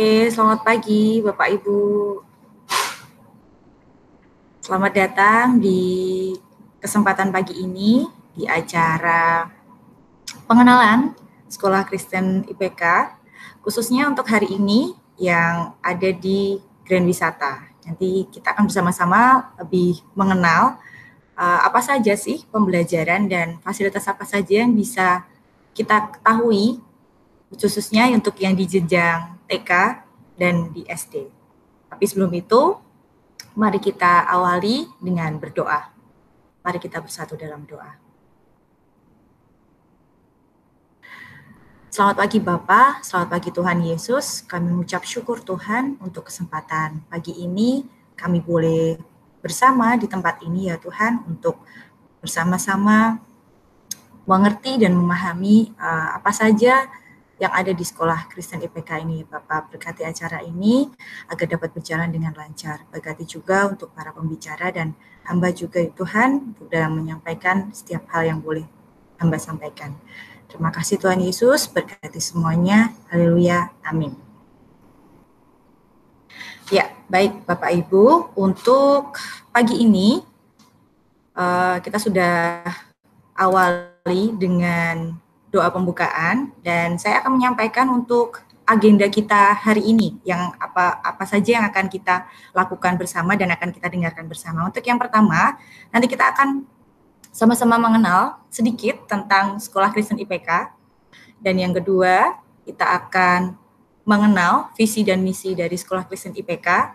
Oke, selamat pagi Bapak Ibu. Selamat datang di kesempatan pagi ini di acara pengenalan Sekolah Kristen IPK, khususnya untuk hari ini yang ada di Grand Wisata. Nanti kita akan bersama-sama lebih mengenal apa saja sih pembelajaran dan fasilitas apa saja yang bisa kita ketahui, khususnya untuk yang di jenjang TK dan di SD. Tapi sebelum itu, mari kita awali dengan berdoa. Mari kita bersatu dalam doa. Selamat pagi Bapa, selamat pagi Tuhan Yesus. Kami mengucap syukur Tuhan untuk kesempatan pagi ini. Kami boleh bersama di tempat ini ya Tuhan untuk bersama-sama mengerti dan memahami apa saja yang ada di Sekolah Kristen IPK ini. Bapak berkati acara ini agar dapat berjalan dengan lancar. Berkati juga untuk para pembicara dan hamba juga Tuhan untuk dalam menyampaikan setiap hal yang boleh hamba sampaikan. Terima kasih Tuhan Yesus, berkati semuanya. Haleluya, amin. Ya, baik Bapak Ibu, untuk pagi ini kita sudah awali dengan doa pembukaan dan saya akan menyampaikan untuk agenda kita hari ini yang apa saja yang akan kita lakukan bersama dan akan kita dengarkan bersama. Untuk yang pertama, nanti kita akan sama-sama mengenal sedikit tentang Sekolah Kristen IPK, dan yang kedua kita akan mengenal visi dan misi dari Sekolah Kristen IPK.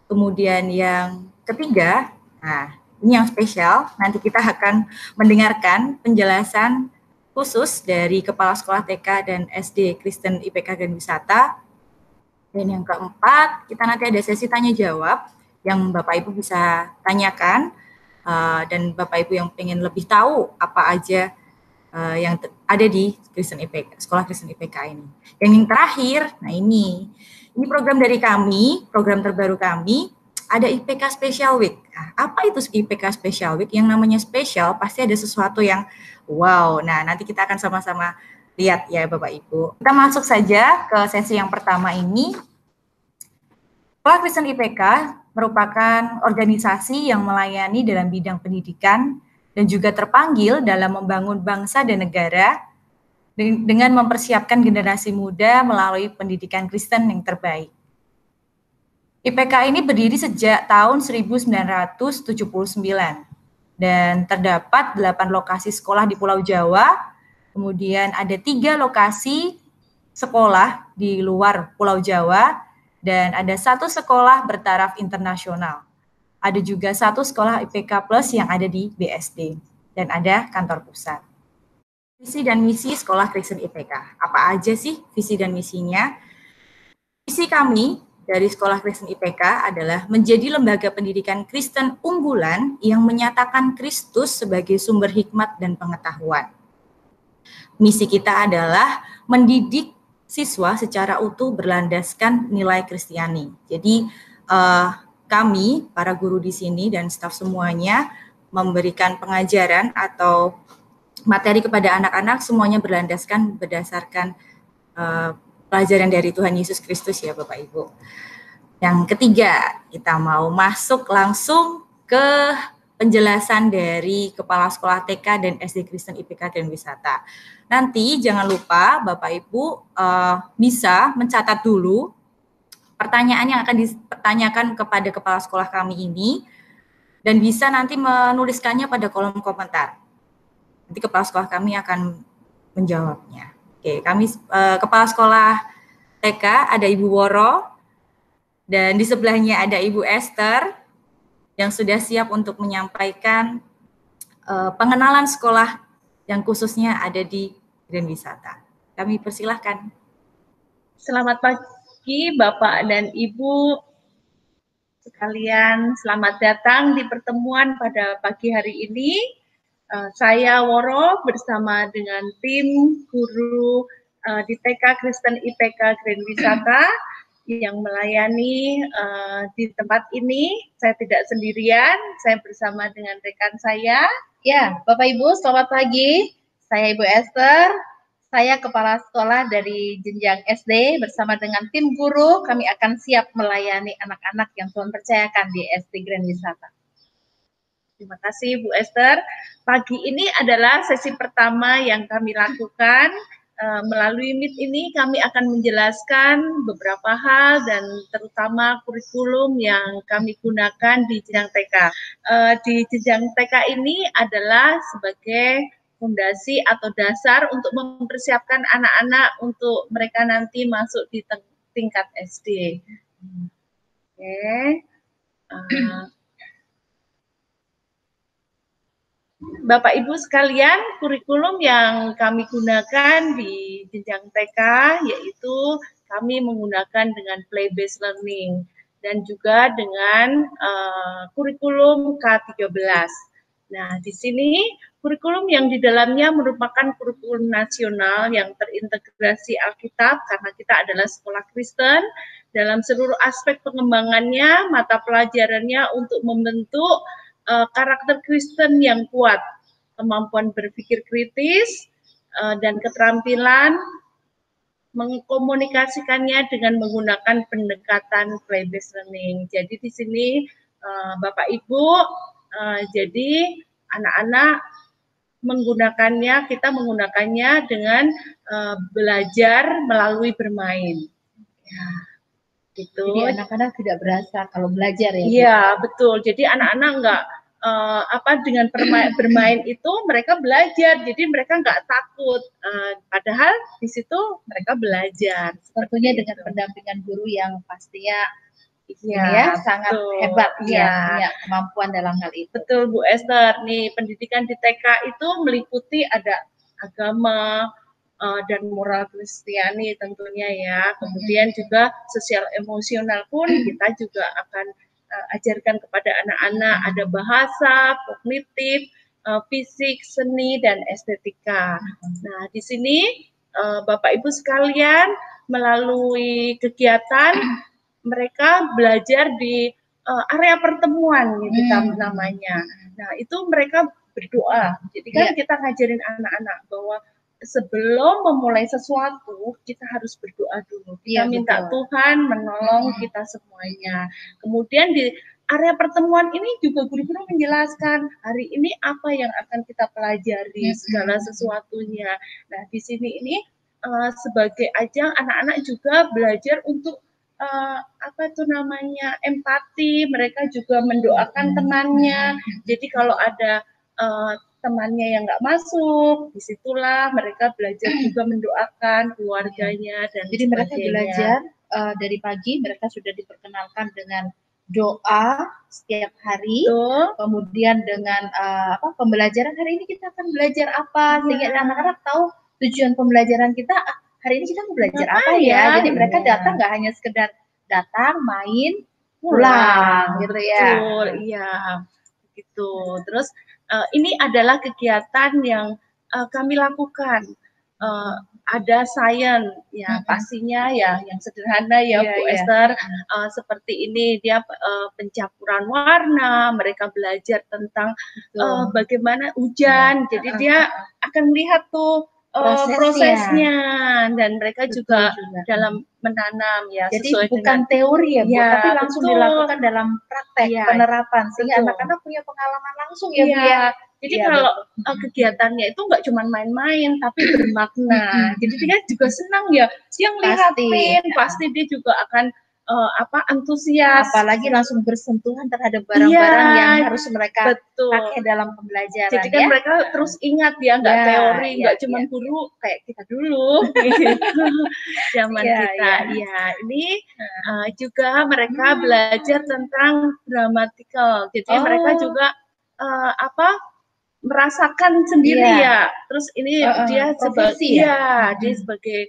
Kemudian yang ketiga, nah ini yang spesial, nanti kita akan mendengarkan penjelasan khusus dari Kepala Sekolah TK dan SD Kristen IPK Grand Wisata. Dan yang keempat, kita nanti ada sesi tanya jawab yang Bapak Ibu bisa tanyakan, dan Bapak Ibu yang pengen lebih tahu apa aja yang ada di Kristen IPK, Sekolah Kristen IPK ini. Yang terakhir, nah ini program dari kami, program terbaru kami, ada IPK Special Week. Nah, apa itu IPK Special Week? Yang namanya spesial pasti ada sesuatu yang wow. Nah, nanti kita akan sama-sama lihat ya Bapak Ibu. Kita masuk saja ke sesi yang pertama ini. Sekolah Kristen IPK merupakan organisasi yang melayani dalam bidang pendidikan dan juga terpanggil dalam membangun bangsa dan negara dengan mempersiapkan generasi muda melalui pendidikan Kristen yang terbaik. IPK ini berdiri sejak tahun 1979 dan terdapat 8 lokasi sekolah di Pulau Jawa, kemudian ada 3 lokasi sekolah di luar Pulau Jawa, dan ada 1 sekolah bertaraf internasional. Ada juga 1 sekolah IPK Plus yang ada di BSD, dan ada kantor pusat. Visi dan misi Sekolah Kristen IPK. Apa aja sih visi dan misinya? Visi kami dari Sekolah Kristen IPK adalah menjadi lembaga pendidikan Kristen unggulan yang menyatakan Kristus sebagai sumber hikmat dan pengetahuan. Misi kita adalah mendidik siswa secara utuh berlandaskan nilai Kristiani. Jadi kami, para guru di sini dan staf semuanya memberikan pengajaran atau materi kepada anak-anak semuanya berlandaskan berdasarkan pelajaran dari Tuhan Yesus Kristus ya Bapak Ibu. Yang ketiga, kita mau masuk langsung ke penjelasan dari Kepala Sekolah TK dan SD Kristen IPK Grand Wisata. Nanti jangan lupa Bapak Ibu bisa mencatat dulu pertanyaan yang akan ditanyakan kepada Kepala Sekolah kami ini dan bisa nanti menuliskannya pada kolom komentar. Nanti Kepala Sekolah kami akan menjawabnya. Oke, kami Kepala Sekolah TK ada Ibu Woro, dan di sebelahnya ada Ibu Esther yang sudah siap untuk menyampaikan pengenalan sekolah yang khususnya ada di Grand Wisata. Kami persilahkan. Selamat pagi Bapak dan Ibu sekalian, selamat datang di pertemuan pada pagi hari ini. Saya Woro bersama dengan tim guru di TK Kristen IPK Grand Wisata yang melayani di tempat ini. Saya tidak sendirian, saya bersama dengan rekan saya. Ya, Bapak Ibu, selamat pagi. Saya Ibu Esther. Saya kepala sekolah dari jenjang SD bersama dengan tim guru, kami akan siap melayani anak-anak yang Tuhan percayakan di SD Grand Wisata. Terima kasih Bu Esther. Pagi ini adalah sesi pertama yang kami lakukan. Melalui Meet ini kami akan menjelaskan beberapa hal dan terutama kurikulum yang kami gunakan di jenjang TK. Di jenjang TK ini adalah sebagai fondasi atau dasar untuk mempersiapkan anak-anak untuk mereka nanti masuk di tingkat SD. Oke. Bapak Ibu sekalian, kurikulum yang kami gunakan di jenjang TK yaitu kami menggunakan dengan play-based learning dan juga dengan kurikulum K13. Nah, di sini kurikulum yang di dalamnya merupakan kurikulum nasional yang terintegrasi Alkitab karena kita adalah sekolah Kristen. Dalam seluruh aspek pengembangannya, mata pelajarannya untuk membentuk karakter Kristen yang kuat, kemampuan berpikir kritis, dan keterampilan mengkomunikasikannya dengan menggunakan pendekatan play-based learning. Jadi di sini Bapak Ibu, jadi anak-anak menggunakannya, kita menggunakannya dengan belajar melalui bermain. Ya, gitu. Jadi anak-anak tidak berasa kalau belajar ya. Iya, betul. Jadi anak-anak enggak dengan bermain itu mereka belajar, jadi mereka nggak takut. Padahal di situ mereka belajar. Tentunya dengan pendampingan guru yang pastinya ya sangat hebat ya, punya kemampuan dalam hal itu. Betul Bu Esther. Nih pendidikan di TK itu meliputi ada agama dan moral Kristiani tentunya ya. Kemudian juga sosial emosional pun kita juga akan ajarkan kepada anak-anak, ada bahasa, kognitif, fisik, seni, dan estetika. Nah, di sini Bapak Ibu sekalian melalui kegiatan mereka belajar di area pertemuan kita namanya. Nah, itu mereka berdoa. Jadi kan kita ngajarin anak-anak bahwa sebelum memulai sesuatu, kita harus berdoa dulu. Kita minta Tuhan menolong kita semuanya. Kemudian di area pertemuan ini juga guru-guru menjelaskan hari ini apa yang akan kita pelajari, segala sesuatunya. Nah, di sini ini sebagai ajang anak-anak juga belajar untuk apa itu namanya empati. Mereka juga mendoakan temannya. Jadi kalau ada temannya yang nggak masuk, disitulah mereka belajar juga mendoakan keluarganya dan jadi mereka belajar dari pagi mereka sudah diperkenalkan dengan doa setiap hari, kemudian dengan pembelajaran hari ini kita akan belajar apa, sehingga anak-anak tahu tujuan pembelajaran kita hari ini kita mau belajar apa ya. Jadi mereka datang nggak hanya sekedar datang, main, pulang gitu ya. Betul, iya. Gitu. Terus ini adalah kegiatan yang kami lakukan. Ada sains ya pastinya ya yang sederhana ya Bu Esther, seperti ini dia pencampuran warna, mereka belajar tentang bagaimana hujan. Jadi dia akan melihat tuh prosesnya dan mereka juga dalam menanam ya. Jadi sesuai bukan dengan teori ya, Bu, tapi langsung dilakukan dalam praktek penerapan sehingga anak-anak punya pengalaman langsung ya, Bu ya. Jadi kalau kegiatannya itu nggak cuma main-main tapi bermakna. Jadi dia juga senang ya. Dia ngeliatin, pasti dia juga akan antusias. Apalagi langsung bersentuhan terhadap barang-barang yang harus mereka pakai dalam pembelajaran. Jadi kan mereka terus ingat ya, nggak teori, nggak cuma guru kayak kita dulu. Zaman kita. Ya, ini juga mereka belajar tentang dramatikal. Jadi mereka juga merasakan sendiri ya. Terus ini dia sebagai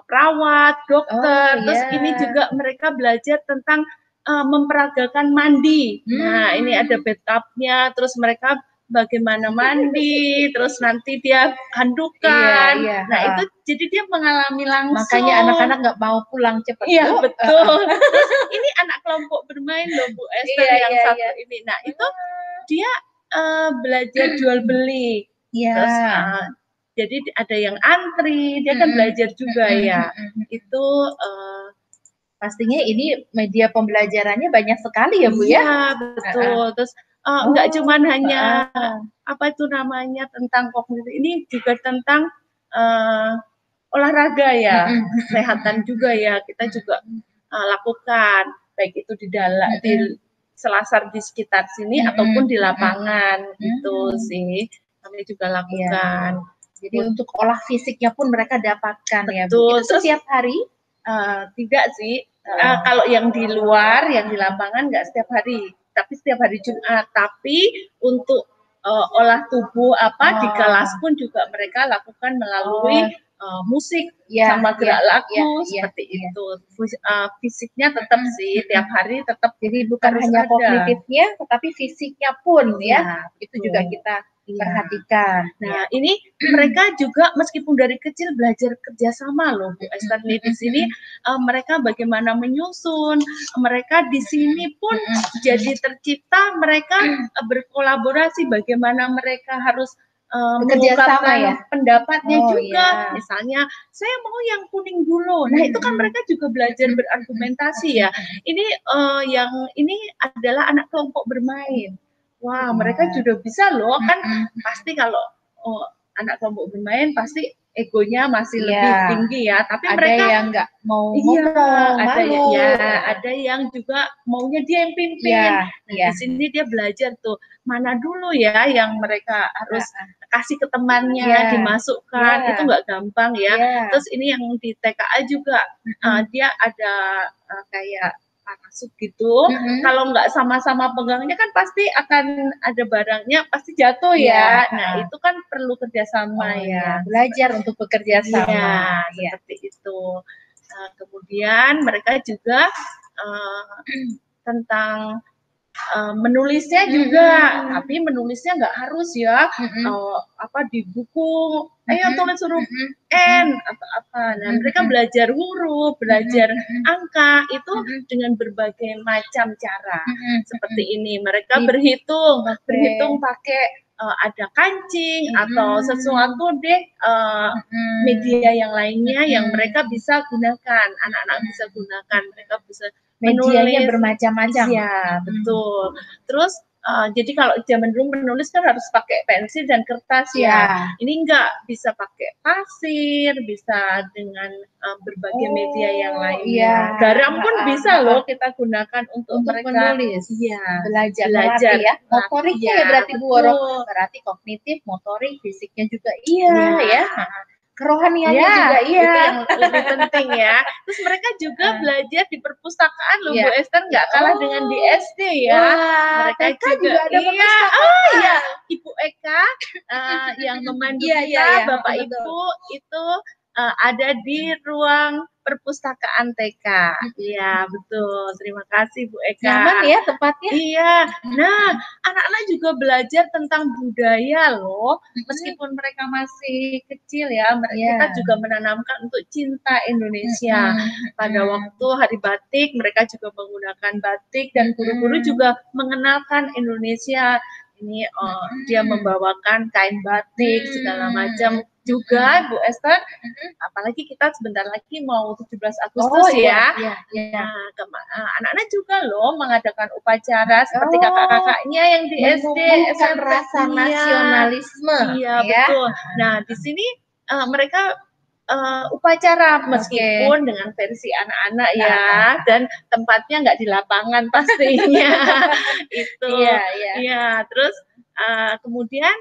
perawat, dokter. Terus ini juga mereka belajar tentang memperagakan mandi. Nah, ini ada bathtubnya. Terus mereka bagaimana mandi. Terus nanti dia handukan. Nah, itu jadi dia mengalami langsung. Makanya anak-anak nggak mau pulang cepat. Iya, betul. Terus ini anak kelompok bermain loh Bu Esther yang satu ini. Nah, itu dia belajar jual beli, terus jadi ada yang antri, dia kan belajar juga ya. Itu pastinya ini media pembelajarannya banyak sekali ya Bu ya? Iya, betul. Terus enggak cuman hanya apa itu namanya tentang kognitif, ini juga tentang olahraga ya, kesehatan juga ya, kita juga lakukan, baik itu di dalam, di selasar di sekitar sini ataupun di lapangan, gitu sih, kami juga lakukan. Jadi untuk olah fisiknya pun mereka dapatkan. Betul. Ya Bu. Itu setiap hari? Tidak sih, kalau yang di luar, yang di lapangan nggak setiap hari, tapi setiap hari Jumat. Tapi untuk olah tubuh di kelas pun juga mereka lakukan melalui musik sama gerak laku seperti itu. Fisiknya tetap sih tiap hari tetap. Jadi bukan hanya kognitifnya, tetapi fisiknya pun ya itu juga kita perhatikan. Nah, ini mereka juga meskipun dari kecil belajar kerjasama loh Bu Esther. Di sini mereka bagaimana menyusun, mereka di sini pun jadi tercipta, mereka berkolaborasi, bagaimana mereka harus mengungkapkan pendapatnya juga. Misalnya, saya mau yang kuning dulu. Nah, itu kan mereka juga belajar berargumentasi ya. Ini yang ini adalah anak kelompok bermain. Wah, mereka juga bisa loh, kan pasti kalau anak kelompok bermain pasti egonya masih lebih tinggi ya, tapi ada mereka yang nggak mau ngomong, ada yang juga maunya dia yang pimpin. Di sini dia belajar tuh mana dulu ya yang mereka harus kasih ke temannya, dimasukkan, itu nggak gampang ya. Terus ini yang di TKA juga dia ada kayak parasut gitu, kalau nggak sama-sama pegangnya kan pasti akan ada barangnya, pasti jatuh ya. Nah, itu kan perlu kerjasama ya. Belajar untuk bekerja sama. Seperti itu. Kemudian mereka juga tentang menulisnya juga, tapi menulisnya nggak harus ya di buku, ayo tulis huruf N atau apa. Nah, mereka belajar huruf, belajar angka itu dengan berbagai macam cara. Seperti ini, mereka berhitung pakai ada kancing atau sesuatu deh media yang lainnya yang mereka bisa gunakan, anak-anak bisa gunakan, mereka bisa medianya bermacam-macam. Ya, betul. Terus jadi kalau zaman dulu menulis kan harus pakai pensil dan kertas ya. Ini enggak, bisa pakai pasir, bisa dengan berbagai media yang lainnya. Garam pun bisa loh kita gunakan untuk mereka menulis. Belajar ya. Motoriknya ya berarti Bu Woro. Berarti kognitif, motorik, fisiknya juga ya. Kerohaniannya juga itu yang lebih penting ya. Terus mereka juga belajar di perpustakaan loh Bu Esther, nggak kalah dengan di SD ya. Mereka juga ada perpustakaan. Ibu Eka yang memandu kita, Bapak Ibu itu ada di ruang perpustakaan TK. Iya, betul. Terima kasih Bu Eka. Nyaman ya tempatnya? Iya. Nah, anak-anak juga belajar tentang budaya loh. Meskipun mereka masih kecil ya, kita juga menanamkan untuk cinta Indonesia. Pada waktu Hari Batik, mereka juga menggunakan batik dan guru-guru juga mengenalkan Indonesia. Ini dia membawakan kain batik segala macam juga Bu Esther, apalagi kita sebentar lagi mau 17 Agustus anak-anak juga loh mengadakan upacara seperti kakak-kakaknya yang di SD, SMP, rasa nasionalisme. Iya, betul. Nah, di sini mereka upacara meskipun dengan versi anak-anak ya, dan tempatnya nggak di lapangan pastinya. Itu terus kemudian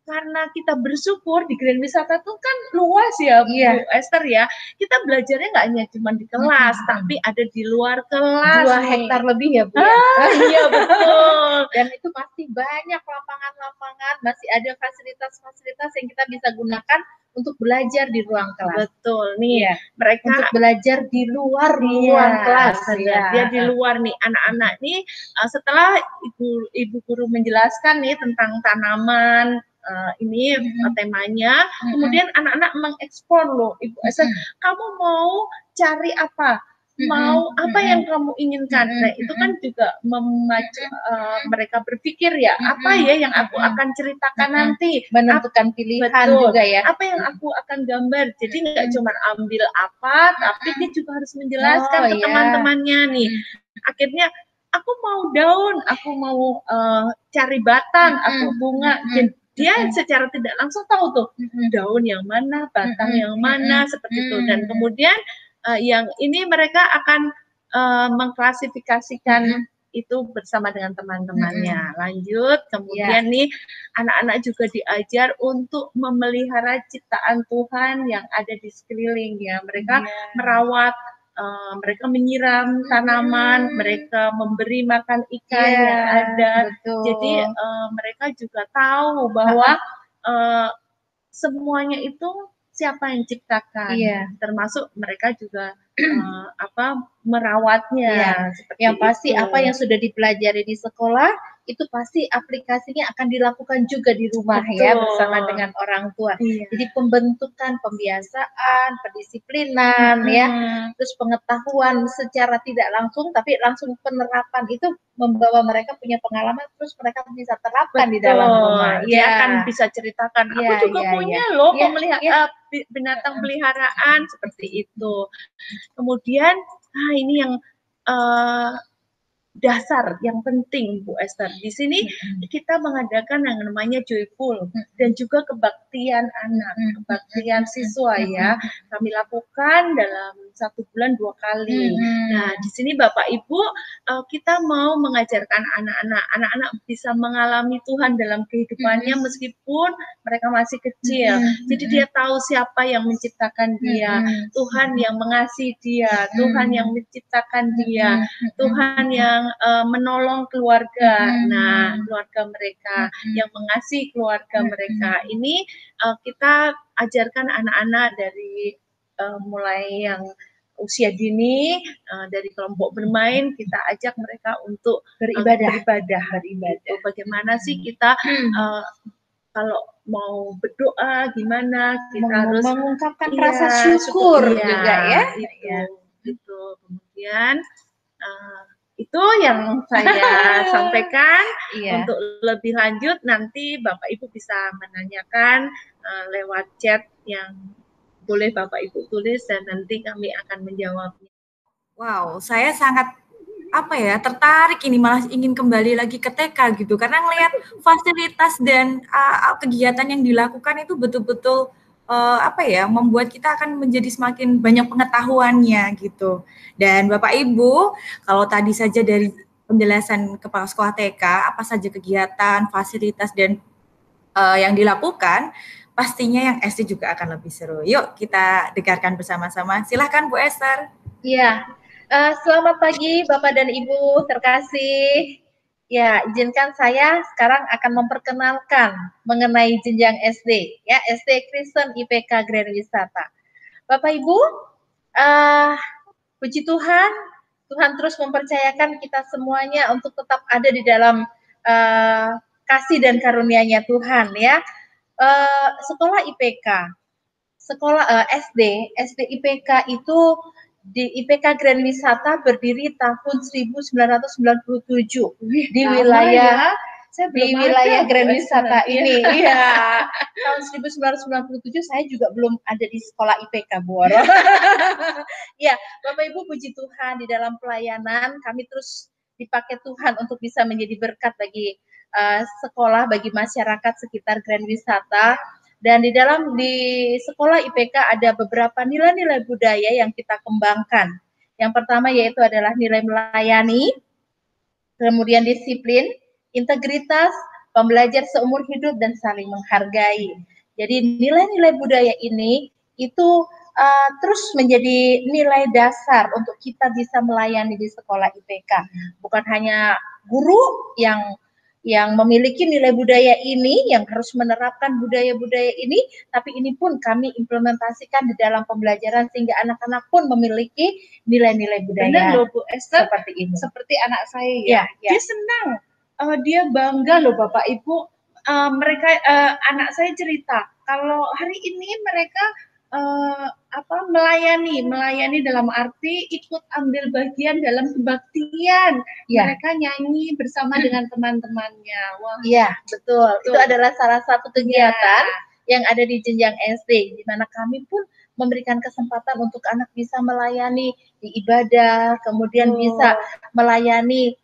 karena kita bersyukur di Grand Wisata itu kan luas ya Bu Esther ya, kita belajarnya nggak hanya cuma di kelas, tapi ada di luar kelas. 2 hektar lebih ya Bu. Iya betul. Dan itu masih banyak lapangan-lapangan, masih ada fasilitas-fasilitas yang kita bisa gunakan untuk belajar di ruang kelas. Betul nih, mereka untuk belajar di luar ruang kelas. Dia di luar nih, anak-anak nih setelah ibu guru menjelaskan nih tentang tanaman, ini temanya, kemudian anak-anak mengeksplor loh, Ibu Esther, kamu mau cari apa? mau apa yang kamu inginkan. Nah, itu kan juga memacu mereka berpikir ya, apa ya yang aku akan ceritakan nanti, menentukan pilihan betul, juga ya. Apa yang aku akan gambar. Jadi nggak cuma ambil apa, tapi dia juga harus menjelaskan ke teman-temannya nih. Akhirnya aku mau daun, aku mau cari batang, aku bunga. Dia secara tidak langsung tahu tuh daun yang mana, batang yang mana, seperti itu. Dan kemudian yang ini mereka akan mengklasifikasikan itu bersama dengan teman-temannya. Lanjut, kemudian nih anak-anak juga diajar untuk memelihara ciptaan Tuhan yang ada di sekeliling ya. Mereka merawat, mereka menyiram tanaman, mereka memberi makan ikan yang ada. Betul. Jadi mereka juga tahu bahwa semuanya itu siapa yang ciptakan, termasuk mereka juga merawatnya. Yang pasti apa yang sudah dipelajari di sekolah itu pasti aplikasinya akan dilakukan juga di rumah ya bersama dengan orang tua. Jadi pembentukan, pembiasaan, pendisiplinan ya, terus pengetahuan secara tidak langsung tapi langsung penerapan itu membawa mereka punya pengalaman terus mereka bisa terapkan di dalam rumah. Dia akan bisa ceritakan, aku juga punya loh binatang peliharaan seperti itu. Kemudian ini yang dasar yang penting Bu Esther. Di sini kita mengadakan yang namanya joyful dan juga kebaktian anak, kebaktian siswa ya. Kami lakukan dalam 1 bulan 2 kali. Nah, di sini Bapak Ibu kita mau mengajarkan anak-anak bisa mengalami Tuhan dalam kehidupannya meskipun mereka masih kecil. Jadi dia tahu siapa yang menciptakan dia, Tuhan yang mengasihi dia, Tuhan yang menciptakan dia, Tuhan yang menolong keluarga, keluarga mereka, yang mengasihi keluarga mereka. Ini kita ajarkan anak-anak dari mulai yang usia dini, dari kelompok bermain, kita ajak mereka untuk beribadah. Bagaimana sih kita kalau mau berdoa gimana, kita harus mengungkapkan rasa syukur juga ya. Itu. Kemudian itu yang saya sampaikan. Untuk lebih lanjut nanti Bapak Ibu bisa menanyakan lewat chat yang boleh Bapak Ibu tulis dan nanti kami akan menjawabnya. Wow, saya sangat tertarik ini, malah ingin kembali lagi ke TK gitu karena ngelihat fasilitas dan kegiatan yang dilakukan itu betul-betul membuat kita akan menjadi semakin banyak pengetahuannya gitu. Dan Bapak Ibu, kalau tadi saja dari penjelasan Kepala Sekolah TK apa saja kegiatan, fasilitas dan yang dilakukan, pastinya yang SD juga akan lebih seru. Yuk kita dengarkan bersama-sama. Silahkan Bu Esther. Iya. Selamat pagi Bapak dan Ibu terkasih. Ya, izinkan saya sekarang akan memperkenalkan mengenai jenjang SD, ya SD Kristen IPK Grand Wisata. Bapak Ibu, puji Tuhan, Tuhan terus mempercayakan kita semuanya untuk tetap ada di dalam kasih dan karunia-Nya Tuhan, ya. Sekolah IPK, sekolah SD IPK itu di IPK Grand Wisata berdiri tahun 1997 di wilayah Grand Wisata ini. Iya. Tahun 1997 saya juga belum ada di sekolah IPK, Bu Woro. Ya, Bapak Ibu puji Tuhan di dalam pelayanan kami terus dipakai Tuhan untuk bisa menjadi berkat bagi sekolah, bagi masyarakat sekitar Grand Wisata. Dan di sekolah IPK ada beberapa nilai-nilai budaya yang kita kembangkan. Yang pertama yaitu adalah nilai melayani, kemudian disiplin, integritas, pembelajar seumur hidup, dan saling menghargai. Jadi nilai-nilai budaya ini itu terus menjadi nilai dasar untuk kita bisa melayani di sekolah IPK. Bukan hanya guru yang memiliki nilai budaya ini, yang harus menerapkan budaya-budaya ini, tapi ini pun kami implementasikan di dalam pembelajaran sehingga anak-anak pun memiliki nilai-nilai budaya. Benar loh Bu Esther, seperti ini. Seperti anak saya ya. Dia senang, dia bangga loh Bapak Ibu. Anak saya cerita, kalau hari ini mereka melayani dalam arti ikut ambil bagian dalam kebaktian. Ya. Mereka nyanyi bersama dengan teman-temannya. Wah, iya betul. Itu adalah salah satu kegiatan ya. yang ada di jenjang SD, di mana kami pun memberikan kesempatan untuk anak bisa melayani di ibadah, kemudian bisa melayani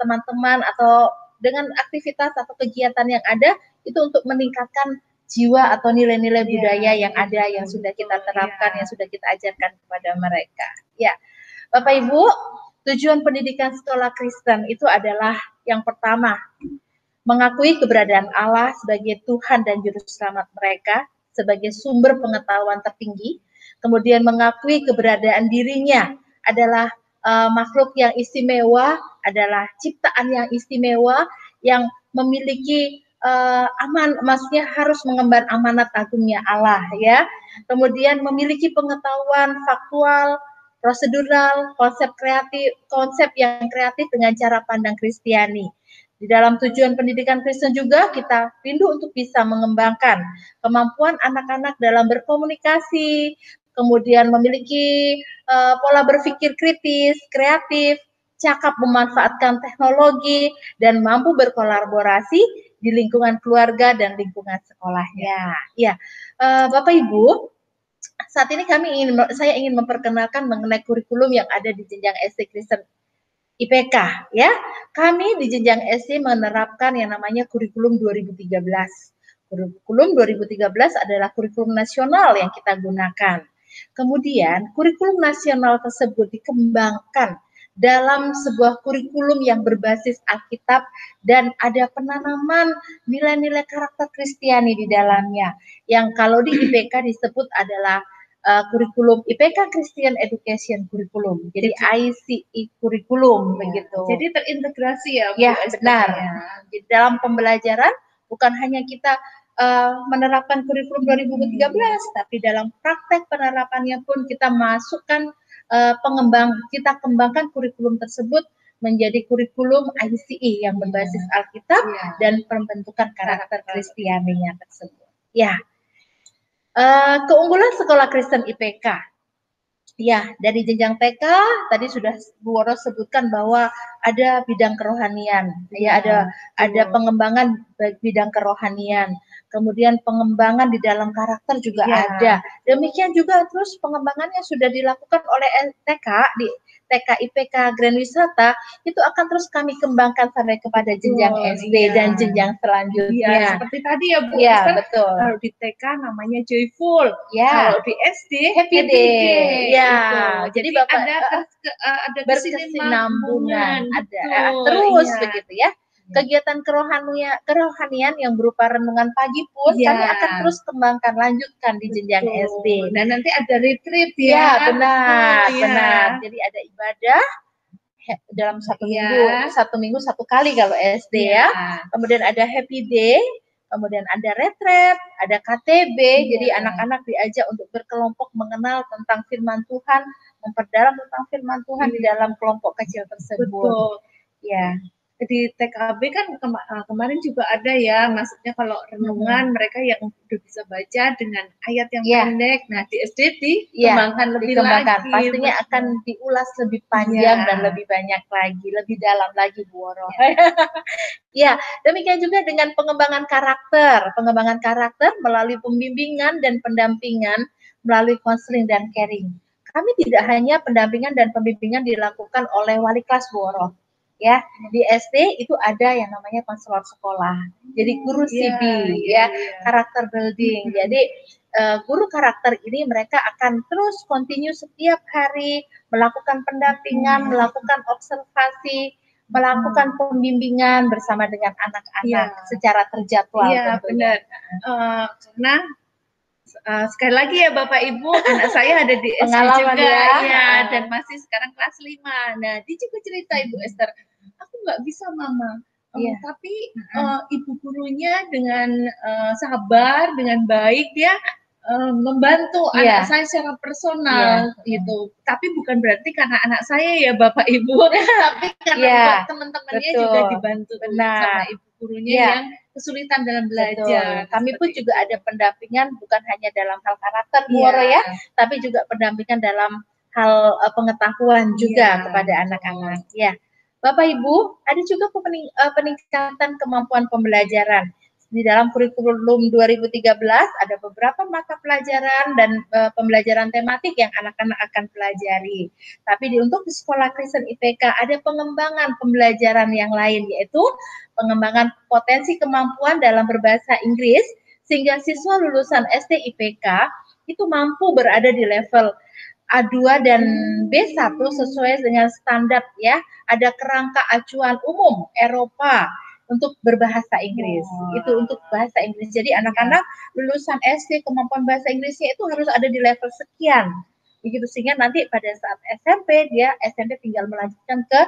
teman-teman atau dengan aktivitas atau kegiatan yang ada itu untuk meningkatkan jiwa atau nilai-nilai budaya yang ada, yang sudah kita terapkan, yang sudah kita ajarkan kepada mereka. Ya, Bapak Ibu, tujuan pendidikan sekolah Kristen itu adalah yang pertama, mengakui keberadaan Allah sebagai Tuhan dan Juru Selamat mereka, sebagai sumber pengetahuan tertinggi, kemudian mengakui keberadaan dirinya adalah makhluk yang istimewa, adalah ciptaan yang istimewa, yang memiliki maksudnya harus mengemban amanat agungnya Allah, ya. Kemudian memiliki pengetahuan faktual, prosedural, konsep yang kreatif dengan cara pandang Kristiani. Di dalam tujuan pendidikan Kristen juga kita rindu untuk bisa mengembangkan kemampuan anak-anak dalam berkomunikasi, kemudian memiliki pola berpikir kritis, kreatif, cakap memanfaatkan teknologi, dan mampu berkolaborasi di lingkungan keluarga dan lingkungan sekolahnya. Ya, Bapak Ibu, saat ini saya ingin memperkenalkan mengenai kurikulum yang ada di jenjang SD Kristen IPK, ya. Kami di jenjang SD menerapkan yang namanya kurikulum 2013. Kurikulum 2013 adalah kurikulum nasional yang kita gunakan. Kemudian kurikulum nasional tersebut dikembangkan dalam sebuah kurikulum yang berbasis Alkitab dan ada penanaman nilai-nilai karakter Kristiani di dalamnya, yang kalau di IPK disebut adalah kurikulum IPK Christian Education Curriculum, jadi ICE kurikulum, begitu. Jadi terintegrasi ya, Bu. Ya, benar. Di dalam pembelajaran bukan hanya kita menerapkan kurikulum 2013, tapi dalam praktek penerapannya pun kita masukkan kita kembangkan kurikulum tersebut menjadi kurikulum ICE yang berbasis Alkitab dan pembentukan karakter Kristianinya tersebut. Ya. Keunggulan sekolah Kristen IPK. Ya, dari jenjang TK tadi sudah Bu Woro sebutkan bahwa ada bidang kerohanian, ya, ada pengembangan bidang kerohanian. Kemudian pengembangan di dalam karakter juga ada. Demikian juga terus pengembangannya sudah dilakukan oleh TK di TK IPK Grand Wisata, itu akan terus kami kembangkan sampai kepada jenjang SD dan jenjang selanjutnya. Ya, seperti tadi ya Bu. Ya, betul. Kalau di TK namanya joyful, ya. Kalau di SD happy day. Ya, gitu. Jadi Bapak ada kesinambungan, ada terus begitu ya. Kegiatan kerohanian yang berupa renungan pagi pun kami akan terus kembangkan, lanjutkan di jenjang SD. Dan nanti ada retreat ya. Benar. Jadi ada ibadah dalam satu minggu satu kali kalau SD ya. Kemudian ada happy day, kemudian ada retreat, ada KTB. Jadi anak-anak diajak untuk berkelompok mengenal tentang firman Tuhan, memperdalam tentang firman Tuhan di dalam kelompok kecil tersebut. Betul. Ya. Di TKB kan kemarin juga ada ya, maksudnya kalau renungan mereka yang udah bisa baca dengan ayat yang pendek. Nah, di SD dikembangkan lebih lagi. Pastinya akan diulas lebih panjang dan lebih banyak lagi, lebih dalam lagi, Bu Woro. Ya, demikian juga dengan pengembangan karakter melalui pembimbingan dan pendampingan melalui konseling dan caring. Kami tidak hanya pendampingan dan pembimbingan dilakukan oleh wali kelas, Bu Woro. Ya, di SD itu ada yang namanya konselor sekolah, jadi guru CB, karakter building. Jadi guru karakter ini mereka akan terus continue setiap hari melakukan pendampingan, melakukan observasi, melakukan pembimbingan bersama dengan anak-anak secara terjadwal. Iya, benar. Karena sekali lagi ya Bapak Ibu, anak saya ada di SD juga ya, dan masih sekarang kelas 5. Nah, dia juga cerita, Ibu Esther, aku nggak bisa Mama, tapi ibu gurunya dengan sabar, dengan baik dia membantu anak saya secara personal gitu. Tapi bukan berarti karena anak saya ya Bapak Ibu, tapi karena teman-temannya juga dibantu sama ibu gurunya yang kesulitan dalam Betul. belajar. Kami pun Seperti juga itu. ada pendampingan bukan hanya dalam hal karakter Bu Iya. Woro ya, tapi juga pendampingan dalam hal pengetahuan juga Iya, kepada betul. anak-anak. Ya, Bapak Ibu, ada juga peningkatan kemampuan pembelajaran. Di dalam kurikulum 2013 ada beberapa mata pelajaran dan pembelajaran tematik yang anak-anak akan pelajari. Tapi untuk di sekolah Kristen IPK ada pengembangan pembelajaran yang lain, yaitu pengembangan potensi kemampuan dalam berbahasa Inggris sehingga siswa lulusan SD IPK itu mampu berada di level A2 dan B1 sesuai dengan standar ya. Ada kerangka acuan umum Eropa untuk berbahasa Inggris. Itu untuk bahasa Inggris. Jadi anak-anak lulusan SD kemampuan bahasa Inggrisnya itu harus ada di level sekian. Begitu sehingga nanti pada saat SMP SMP tinggal melanjutkan ke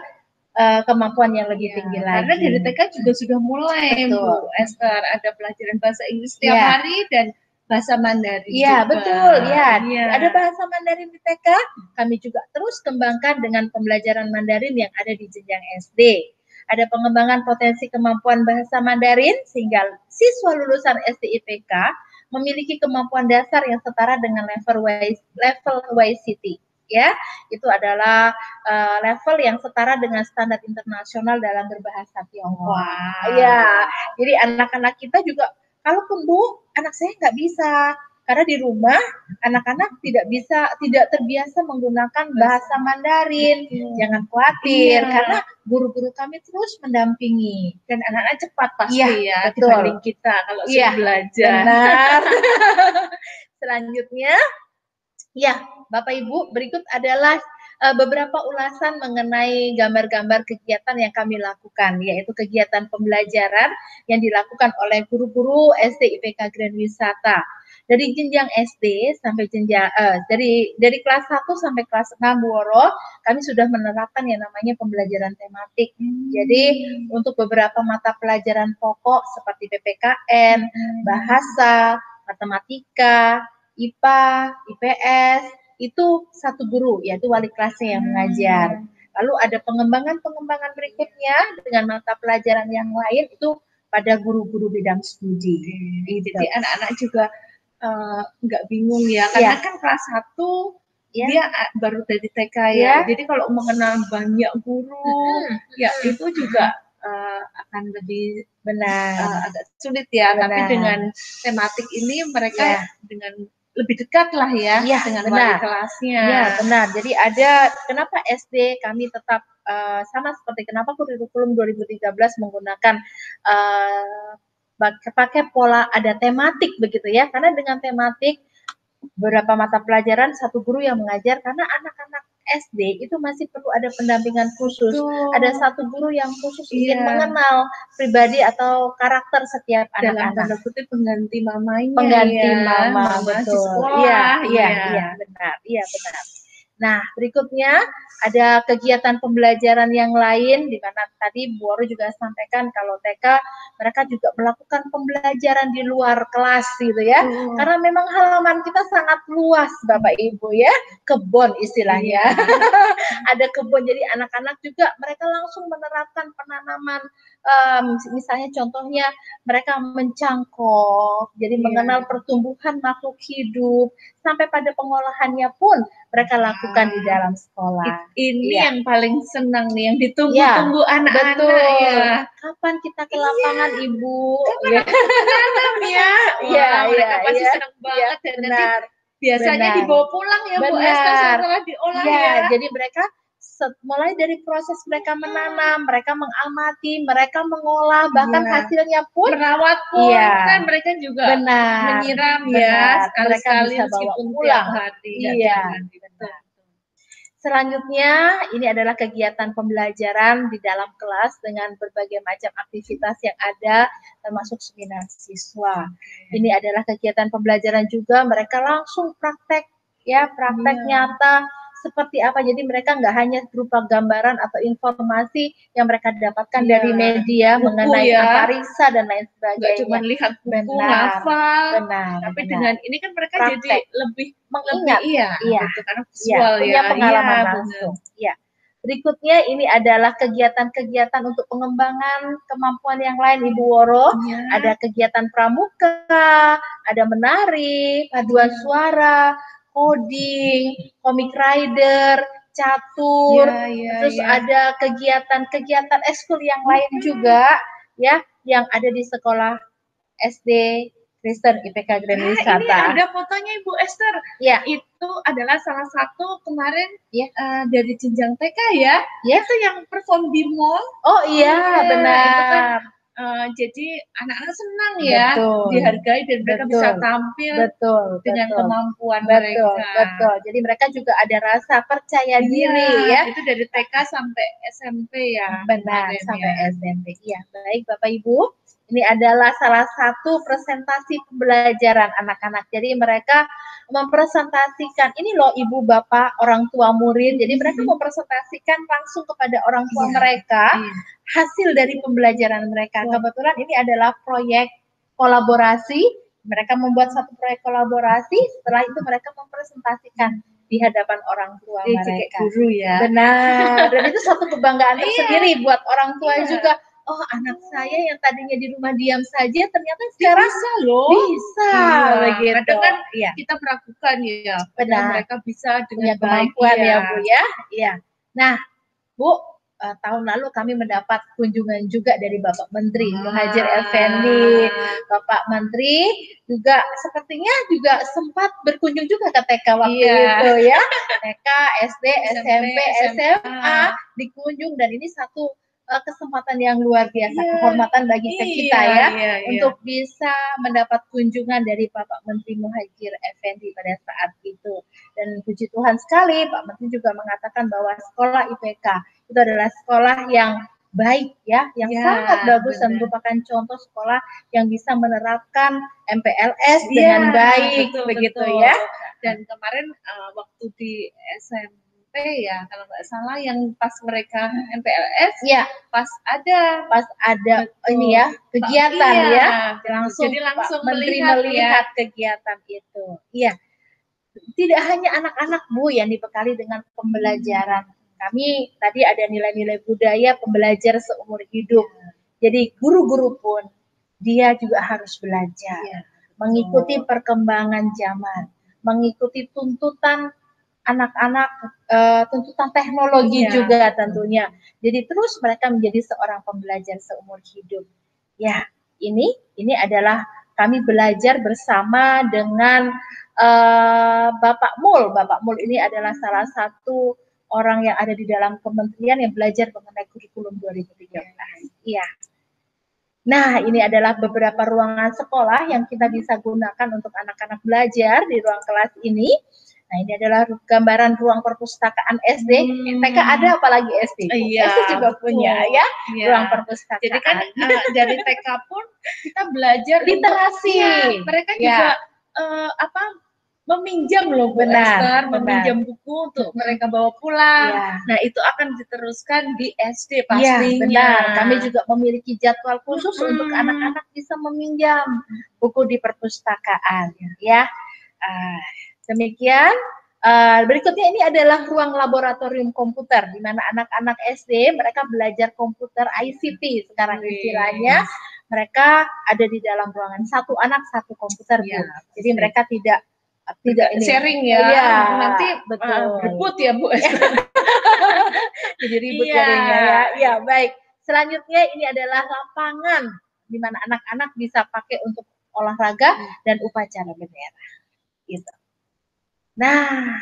kemampuan yang lebih tinggi lagi. Karena dari TK juga sudah mulai Bu Esther, ada pelajaran bahasa Inggris setiap hari dan bahasa Mandarin Iya, juga. betul. Ya, Iya. ada bahasa Mandarin di TK. Kami juga terus kembangkan dengan pembelajaran Mandarin yang ada di jenjang SD. Ada pengembangan potensi kemampuan bahasa Mandarin sehingga siswa lulusan SD IPK memiliki kemampuan dasar yang setara dengan level YCT. Ya, itu adalah level yang setara dengan standar internasional dalam berbahasa Tionghoa. Ya, jadi anak-anak kita juga, kalaupun Bu, anak saya nggak bisa, karena di rumah anak-anak tidak terbiasa menggunakan bahasa Mandarin. Jangan khawatir, karena guru-guru kami terus mendampingi Dan anak-anak cepat pasti ya betul. dibanding kita kalau sudah belajar. Benar. Selanjutnya, ya Bapak Ibu, berikut adalah beberapa ulasan mengenai gambar-gambar kegiatan yang kami lakukan, yaitu kegiatan pembelajaran yang dilakukan oleh guru-guru SD IPK Grand Wisata. Dari jenjang SD sampai jenjang dari kelas 1 sampai kelas 6 Bu Woro, kami sudah menerapkan yang namanya pembelajaran tematik. Jadi untuk beberapa mata pelajaran pokok seperti PPKN, bahasa, matematika, IPA, IPS, itu satu guru, yaitu wali kelasnya yang mengajar. Lalu ada pengembangan berikutnya dengan mata pelajaran yang lain itu pada guru-guru bidang studi. Jadi anak-anak juga nggak bingung ya, karena kan kelas 1 dia baru dari TK ya. Jadi kalau mengenal banyak guru, ya itu juga akan lebih agak sulit ya. Tapi dengan tematik ini mereka dengan lebih dekat lah ya dengan wali kelasnya. Ya, benar. Jadi ada, kenapa SD kami tetap sama seperti kenapa kurikulum 2013 menggunakan pakai pola ada tematik begitu ya, karena dengan tematik beberapa mata pelajaran satu guru yang mengajar, karena anak-anak SD itu masih perlu ada pendampingan khusus. Ada satu guru yang khusus ingin mengenal pribadi atau karakter setiap anak-anak. Dalam tanda kutip pengganti mamanya. Pengganti mama, betul. Sekolah. Iya, benar. Nah, berikutnya ada kegiatan pembelajaran yang lain, di mana tadi Bu Woro juga sampaikan kalau TK mereka juga melakukan pembelajaran di luar kelas gitu ya. Karena memang halaman kita sangat luas Bapak Ibu ya, kebun istilahnya. Ada kebun, jadi anak-anak juga mereka langsung menerapkan penanaman, misalnya contohnya mereka mencangkok, jadi mengenal pertumbuhan makhluk hidup, sampai pada pengolahannya pun mereka lakukan di dalam sekolah. Ini yang paling senang nih, yang ditunggu-tunggu anak-anak ya. Kapan kita ke lapangan Ibu? Menanam ya. Mereka pasti senang banget dan nanti biasanya dibawa pulang ya Bu Esther setelah diolah ya. Jadi mereka mulai dari proses mereka menanam, mereka mengamati, mereka mengolah, bahkan hasilnya pun merawat pun kan mereka juga menyiram ya, sekali-sekali meskipun tiap hari. Selanjutnya, ini adalah kegiatan pembelajaran di dalam kelas dengan berbagai macam aktivitas yang ada, termasuk seminar siswa. Ini adalah kegiatan pembelajaran juga, mereka langsung praktek nyata seperti apa. Jadi mereka nggak hanya berupa gambaran atau informasi yang mereka dapatkan dari media mengenai antariksa dan lain sebagainya. Nggak cuma lihat buku, hafal, tapi dengan ini kan mereka jadi lebih mengingat, karena visual punya pengalaman langsung. Berikutnya ini adalah kegiatan-kegiatan untuk pengembangan kemampuan yang lain Ibu Woro. Ya. Ada kegiatan pramuka, ada menari, paduan suara, coding, comic rider, catur, terus ada kegiatan-kegiatan ekskul yang lain juga ya yang ada di sekolah SD Kristen IPK Grand Wisata. Ini ada fotonya Ibu Esther. Ya. Itu adalah salah satu kemarin dari jenjang TK ya. Itu yang perform di mall. Oh iya, benar. Itu kan, jadi anak-anak senang ya, dihargai dan mereka bisa tampil dengan kemampuan mereka. Betul. Jadi mereka juga ada rasa percaya diri ya. Itu dari TK sampai SMP ya. Benar, sampai SMP. Iya, baik Bapak Ibu. Ini adalah salah satu presentasi pembelajaran anak-anak. Jadi mereka mempresentasikan, ini loh ibu bapak orang tua murid. Jadi mereka mempresentasikan langsung kepada orang tua mereka hasil dari pembelajaran mereka. Kebetulan ini adalah proyek kolaborasi. Mereka membuat satu proyek kolaborasi. Setelah itu mereka mempresentasikan di hadapan orang tua mereka. Guru ya. Benar. Dan itu satu kebanggaan tersendiri buat orang tua juga. Oh, anak saya yang tadinya di rumah diam saja ternyata sekarang bisa loh. Bisa begitu. Kadang kan kita meragukan ya. Benar. Mereka bisa dengan kemampuan ya Bu ya. Iya. Nah, Bu, tahun lalu kami mendapat kunjungan juga dari Bapak Menteri Muhadjir Effendi. Bapak Menteri juga sepertinya juga sempat berkunjung juga ke TK waktu itu ya. TK, SD, SMP, SMA dikunjung dan ini satu kesempatan yang luar biasa, kehormatan bagi kita untuk bisa mendapat kunjungan dari Bapak Menteri Muhadjir Effendi pada saat itu. Dan puji Tuhan sekali Pak Menteri juga mengatakan bahwa sekolah IPK itu adalah sekolah yang baik ya, yang sangat bagus dan merupakan contoh sekolah yang bisa menerapkan MPLS dengan baik, begitu ya. Dan kemarin waktu di SMP ya kalau nggak salah yang pas mereka MPLS pas ada ini ya kegiatan langsung Menteri melihat kegiatan itu. Iya, tidak hanya anak-anak Bu yang dibekali dengan pembelajaran. Kami tadi ada nilai-nilai budaya pembelajar seumur hidup. Jadi guru-guru pun dia juga harus belajar mengikuti perkembangan zaman, mengikuti tuntutan anak-anak, tuntutan teknologi juga tentunya. Jadi terus mereka menjadi seorang pembelajar seumur hidup. Ya, ini adalah kami belajar bersama dengan Bapak Mul. Bapak Mul ini adalah salah satu orang yang ada di dalam kementerian yang belajar mengenai kurikulum 2013. Iya. Nah, ini adalah beberapa ruangan sekolah yang kita bisa gunakan untuk anak-anak belajar di ruang kelas ini. Nah, ini adalah gambaran ruang perpustakaan SD. TK ada apalagi SD? SD juga punya ya, ruang perpustakaan. Jadi kan dari TK pun kita belajar literasi. Mereka juga meminjam loh Bu Esther, meminjam buku untuk mereka bawa pulang. Nah, itu akan diteruskan di SD pastinya. Benar. Kami juga memiliki jadwal khusus untuk anak-anak bisa meminjam buku di perpustakaan ya. Demikian. Berikutnya ini adalah ruang laboratorium komputer di mana anak-anak SD mereka belajar komputer ICT sekarang istilahnya. Mereka ada di dalam ruangan, satu anak satu komputer Bu. Jadi mereka tidak ini sharing nanti berebut ya Bu. Jadi ribut jadinya ya. Ya, baik. Selanjutnya ini adalah lapangan di mana anak-anak bisa pakai untuk olahraga dan upacara bendera. Gitu. Nah,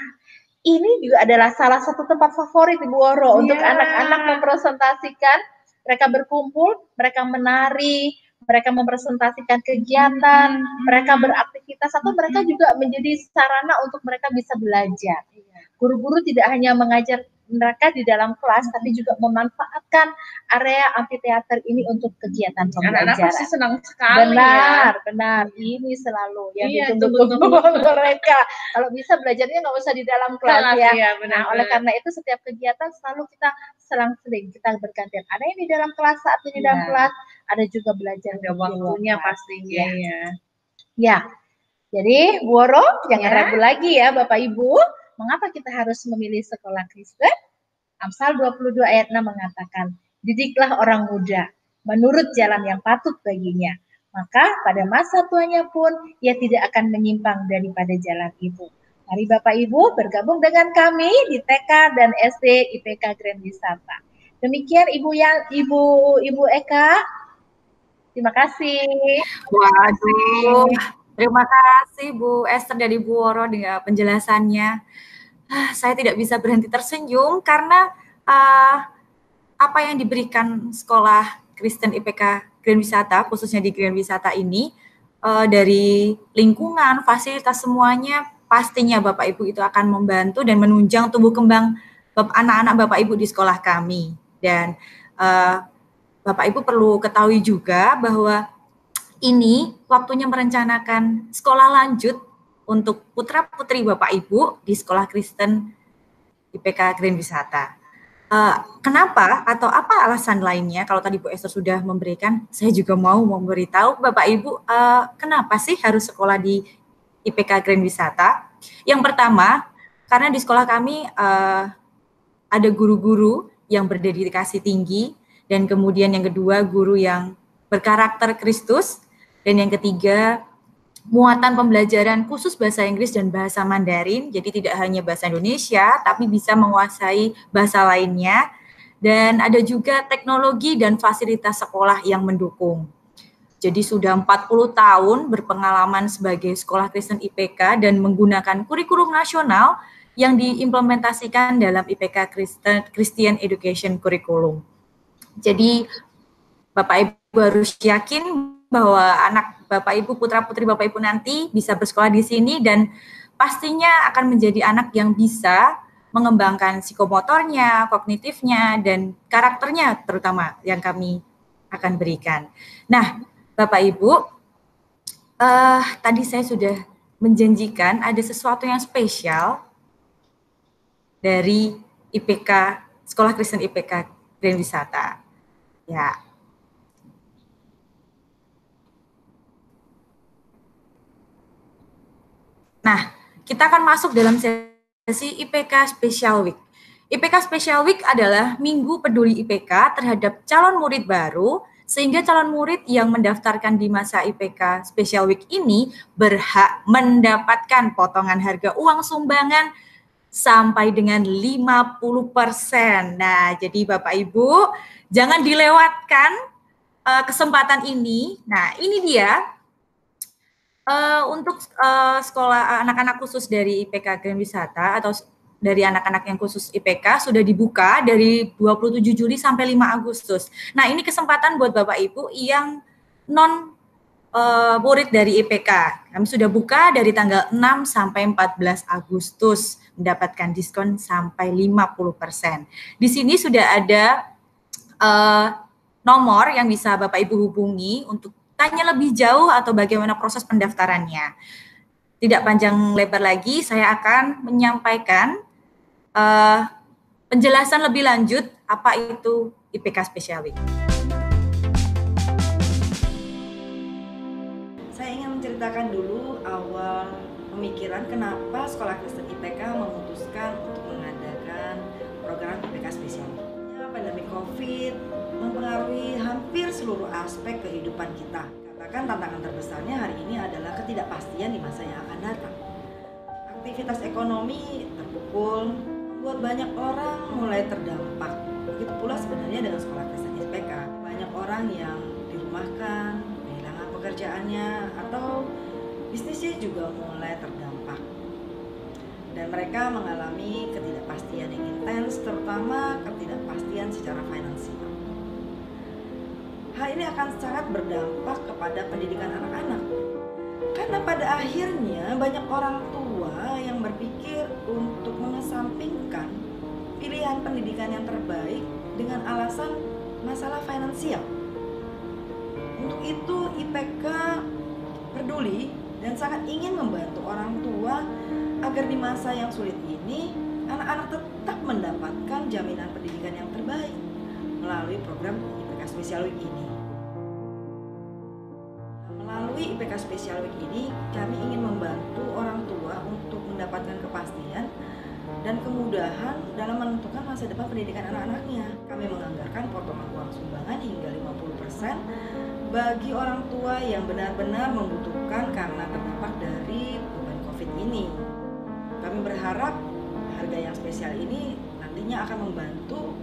ini juga adalah salah satu tempat favorit Ibu Woro untuk anak-anak mempresentasikan. Mereka berkumpul, mereka menari, mereka mempresentasikan kegiatan, mereka beraktivitas, atau mereka juga menjadi sarana untuk mereka bisa belajar. Guru-guru tidak hanya mengajar mereka di dalam kelas, tapi juga memanfaatkan area amfiteater ini untuk kegiatan pembelajaran. Anak-anak pasti senang sekali. Benar. Ini selalu yang ditunggu-tunggu mereka. Kalau bisa belajarnya nggak usah di dalam kelas ya. Nah, oleh karena itu setiap kegiatan selalu kita selang-seling, kita bergantian. Ada yang di dalam kelas, saat ini di dalam kelas, ada juga belajar. Ada waktunya pastinya ya. Jadi Woro jangan ragu lagi ya Bapak Ibu. Mengapa kita harus memilih sekolah Kristen? Amsal 22 ayat 6 mengatakan, didiklah orang muda menurut jalan yang patut baginya. Maka pada masa tuanya pun ia tidak akan menyimpang daripada jalan itu. Mari Bapak Ibu bergabung dengan kami di TK dan SD IPK Grand Wisata. Demikian Ibu Eka. Terima kasih. Waduh, terima kasih Bu Esther dari Bu Woro dengan penjelasannya. Saya tidak bisa berhenti tersenyum karena apa yang diberikan sekolah Kristen IPK Grand Wisata, khususnya di Grand Wisata ini, dari lingkungan, fasilitas semuanya, pastinya Bapak Ibu itu akan membantu dan menunjang tumbuh kembang anak-anak Bapak Ibu di sekolah kami. Dan Bapak Ibu perlu ketahui juga bahwa ini waktunya merencanakan sekolah lanjut untuk putra-putri Bapak Ibu di sekolah Kristen IPK Grand Wisata. Kenapa atau apa alasan lainnya? Kalau tadi Bu Esther sudah memberikan, saya juga mau memberitahu Bapak Ibu kenapa sih harus sekolah di IPK Grand Wisata. Yang pertama, karena di sekolah kami ada guru-guru yang berdedikasi tinggi, dan kemudian yang kedua guru yang berkarakter Kristus, dan yang ketiga muatan pembelajaran khusus bahasa Inggris dan bahasa Mandarin, jadi tidak hanya bahasa Indonesia, tapi bisa menguasai bahasa lainnya, dan ada juga teknologi dan fasilitas sekolah yang mendukung. Jadi sudah 40 tahun berpengalaman sebagai sekolah Kristen IPK dan menggunakan kurikulum nasional yang diimplementasikan dalam IPK Christian Education Curriculum. Jadi Bapak Ibu harus yakin bahwa anak Bapak Ibu, putra-putri Bapak Ibu nanti bisa bersekolah di sini dan pastinya akan menjadi anak yang bisa mengembangkan psikomotornya, kognitifnya, dan karakternya terutama yang kami akan berikan. Nah, Bapak Ibu, tadi saya sudah menjanjikan ada sesuatu yang spesial dari IPK, Sekolah Kristen IPK Grand Wisata. Ya. Nah, kita akan masuk dalam sesi IPK Special Week. IPK Special Week adalah Minggu Peduli IPK terhadap calon murid baru, sehingga calon murid yang mendaftarkan di masa IPK Special Week ini berhak mendapatkan potongan harga uang sumbangan sampai dengan 50%. Nah, jadi Bapak Ibu, jangan dilewatkan kesempatan ini. Nah, ini dia untuk sekolah anak-anak khusus dari IPK Grand Wisata atau dari anak-anak yang khusus IPK sudah dibuka dari 27 Juli sampai 5 Agustus. Nah, ini kesempatan buat Bapak Ibu yang non murid dari IPK. Kami sudah buka dari tanggal 6 sampai 14 Agustus, mendapatkan diskon sampai 50%. Di sini sudah ada nomor yang bisa Bapak Ibu hubungi untuk tanya lebih jauh atau bagaimana proses pendaftarannya. Tidak panjang lebar lagi, saya akan menyampaikan penjelasan lebih lanjut apa itu IPK Special Week. Saya ingin menceritakan dulu awal pemikiran kenapa Sekolah Kristen IPK memutuskan untuk mengadakan program IPK Special Week. Pandemi COVID mempengaruhi hampir seluruh aspek kehidupan kita. Katakan tantangan terbesarnya hari ini adalah ketidakpastian di masa yang akan datang. Aktivitas ekonomi terpukul, membuat banyak orang mulai terdampak. Begitu pula sebenarnya dengan Sekolah Kristen IPK. Banyak orang yang dirumahkan, kehilangan pekerjaannya, atau bisnisnya juga mulai terdampak. Dan mereka mengalami ketidakpastian yang intens, terutama ketidakpastian secara finansial. Hal ini akan sangat berdampak kepada pendidikan anak-anak. Karena pada akhirnya banyak orang tua yang berpikir untuk mengesampingkan pilihan pendidikan yang terbaik dengan alasan masalah finansial. Untuk itu IPK peduli dan sangat ingin membantu orang tua agar di masa yang sulit ini anak-anak tetap mendapatkan jaminan pendidikan yang terbaik melalui program IPK Special Week ini. Melalui IPK Special Week ini kami ingin membantu orang tua untuk mendapatkan kepastian dan kemudahan dalam menentukan masa depan pendidikan anak-anaknya. Kami menganggarkan potongan uang sumbangan hingga 50% bagi orang tua yang benar-benar membutuhkan karena terdampak dari beban COVID ini. Kami berharap harga yang spesial ini nantinya akan membantu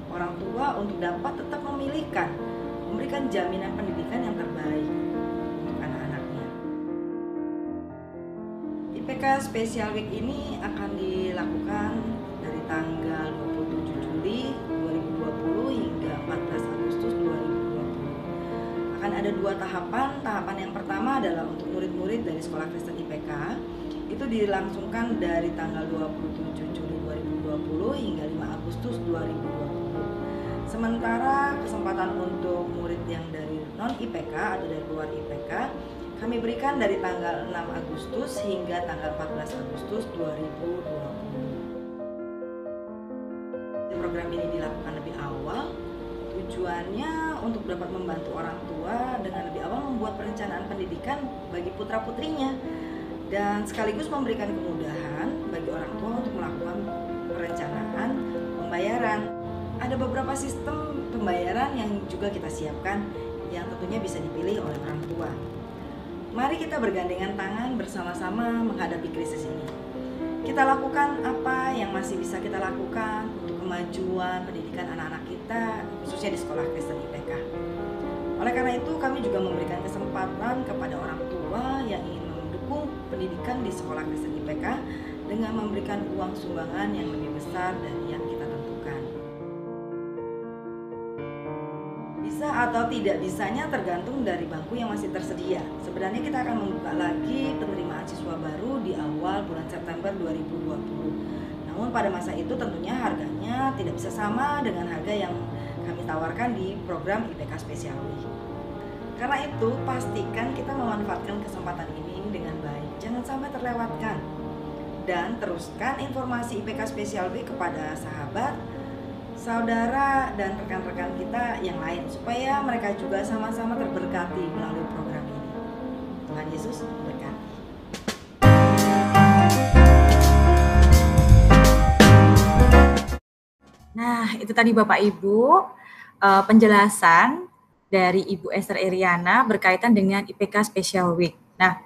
orang tua untuk dapat tetap memilihkan, memberikan jaminan pendidikan yang terbaik untuk anak-anaknya. IPK Special Week ini akan dilakukan dari tanggal 27 Juli 2020 hingga 14 Agustus 2020. Akan ada 2 tahapan. Tahapan yang pertama adalah untuk murid-murid dari Sekolah Kristen IPK. Itu dilangsungkan dari tanggal 27 Juli 2020 hingga 5 Agustus 2020. Sementara kesempatan untuk murid yang dari non-IPK atau dari luar IPK kami berikan dari tanggal 6 Agustus hingga tanggal 14 Agustus 2020. Program ini dilakukan lebih awal, tujuannya untuk dapat membantu orang tua dengan lebih awal membuat perencanaan pendidikan bagi putra-putrinya dan sekaligus memberikan kemudahan bagi orang tua untuk melakukan perencanaan pembayaran. Ada beberapa sistem pembayaran yang juga kita siapkan yang tentunya bisa dipilih oleh orang tua. Mari kita bergandengan tangan bersama-sama menghadapi krisis ini. Kita lakukan apa yang masih bisa kita lakukan untuk kemajuan pendidikan anak-anak kita, khususnya di Sekolah Kristen IPK. Oleh karena itu, kami juga memberikan kesempatan kepada orang tua yang ingin mendukung pendidikan di Sekolah Kristen IPK dengan memberikan uang sumbangan yang lebih besar dari yang kita tentukan. Bisa atau tidak bisanya tergantung dari bangku yang masih tersedia. Sebenarnya kita akan membuka lagi penerimaan siswa baru di awal bulan September 2020. Namun pada masa itu tentunya harganya tidak bisa sama dengan harga yang kami tawarkan di program IPK Special Week. Karena itu pastikan kita memanfaatkan kesempatan ini dengan baik, jangan sampai terlewatkan. Dan teruskan informasi IPK Special Week kepada sahabat, saudara dan rekan-rekan kita yang lain supaya mereka juga sama-sama terberkati melalui program ini. Tuhan Yesus memberkati. Nah, itu tadi Bapak Ibu penjelasan dari Ibu Esther Eriana berkaitan dengan IPK Special Week. Nah,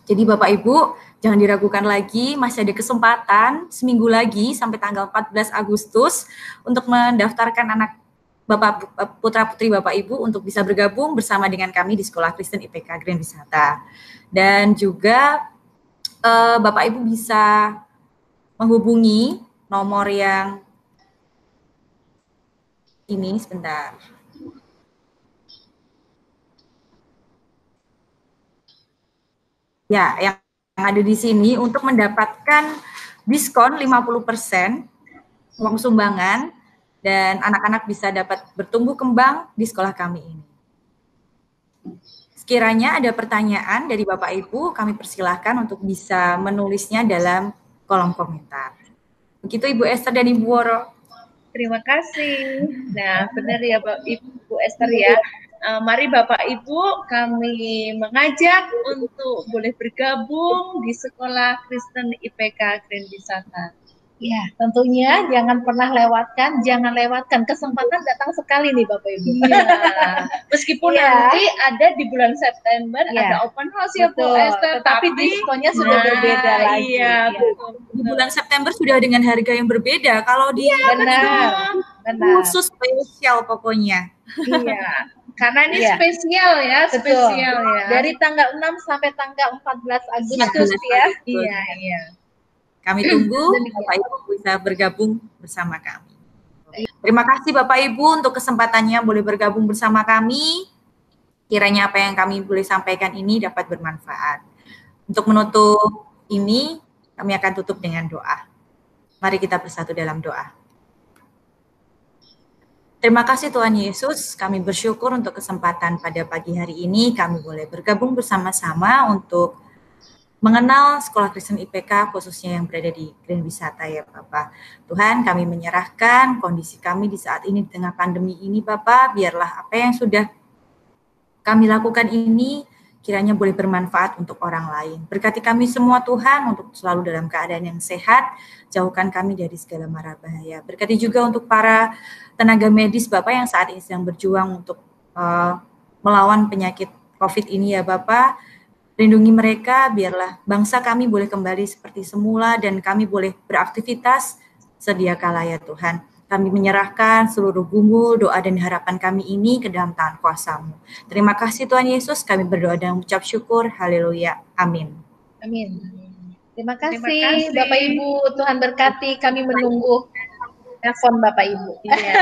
jadi Bapak Ibu jangan diragukan lagi, masih ada kesempatan seminggu lagi sampai tanggal 14 Agustus untuk mendaftarkan anak Bapak putra-putri Bapak Ibu untuk bisa bergabung bersama dengan kami di Sekolah Kristen IPK Grand Wisata. Dan juga Bapak Ibu bisa menghubungi nomor yang ini sebentar. Ya, yang ada di sini untuk mendapatkan diskon 50% uang sumbangan dan anak-anak bisa dapat bertumbuh kembang di sekolah kami ini. Sekiranya ada pertanyaan dari Bapak Ibu, kami persilahkan untuk bisa menulisnya dalam kolom komentar. Begitu Ibu Esther dan Ibu Woro. Terima kasih. Nah, benar ya Ibu Esther ya. Mari Bapak Ibu kami mengajak untuk boleh bergabung di Sekolah Kristen IPK Grand Wisata. Ya, tentunya jangan lewatkan kesempatan datang sekali nih Bapak Ibu. Iya. Meskipun nanti ada di bulan September ada open house ya Bu Esther, tapi diskonnya sudah berbeda lagi. Iya, betul. Di bulan September sudah dengan harga yang berbeda. Kalau di benar. Khusus spesial pokoknya. Iya. Karena ini spesial ya, spesial ya. Dari tanggal 6 sampai tanggal 14 Agustus ya. Iya, iya. Kami tunggu Bapak Ibu bisa bergabung bersama kami. Terima kasih Bapak Ibu untuk kesempatannya boleh bergabung bersama kami. Kiranya apa yang kami boleh sampaikan ini dapat bermanfaat. Untuk menutup ini, kami akan tutup dengan doa. Mari kita bersatu dalam doa. Terima kasih Tuhan Yesus, kami bersyukur untuk kesempatan pada pagi hari ini kami boleh bergabung bersama-sama untuk mengenal Sekolah Kristen IPK khususnya yang berada di Grand Wisata ya Bapak. Tuhan, kami menyerahkan kondisi kami di saat ini di tengah pandemi ini Bapak, biarlah apa yang sudah kami lakukan ini kiranya boleh bermanfaat untuk orang lain. Berkati kami semua Tuhan untuk selalu dalam keadaan yang sehat, jauhkan kami dari segala mara bahaya. Berkati juga untuk para tenaga medis Bapak yang saat ini sedang berjuang untuk melawan penyakit COVID ini ya Bapak. Lindungi mereka, biarlah bangsa kami boleh kembali seperti semula dan kami boleh beraktivitas sedia kala ya Tuhan. Kami menyerahkan seluruh gumul, doa dan harapan kami ini ke dalam tangan kuasa-Mu. Terima kasih Tuhan Yesus, kami berdoa dan mengucap syukur. Haleluya. Amin. Amin. Terima kasih Bapak Ibu, Tuhan berkati. Kami menunggu telepon Bapak Ibu. Iya.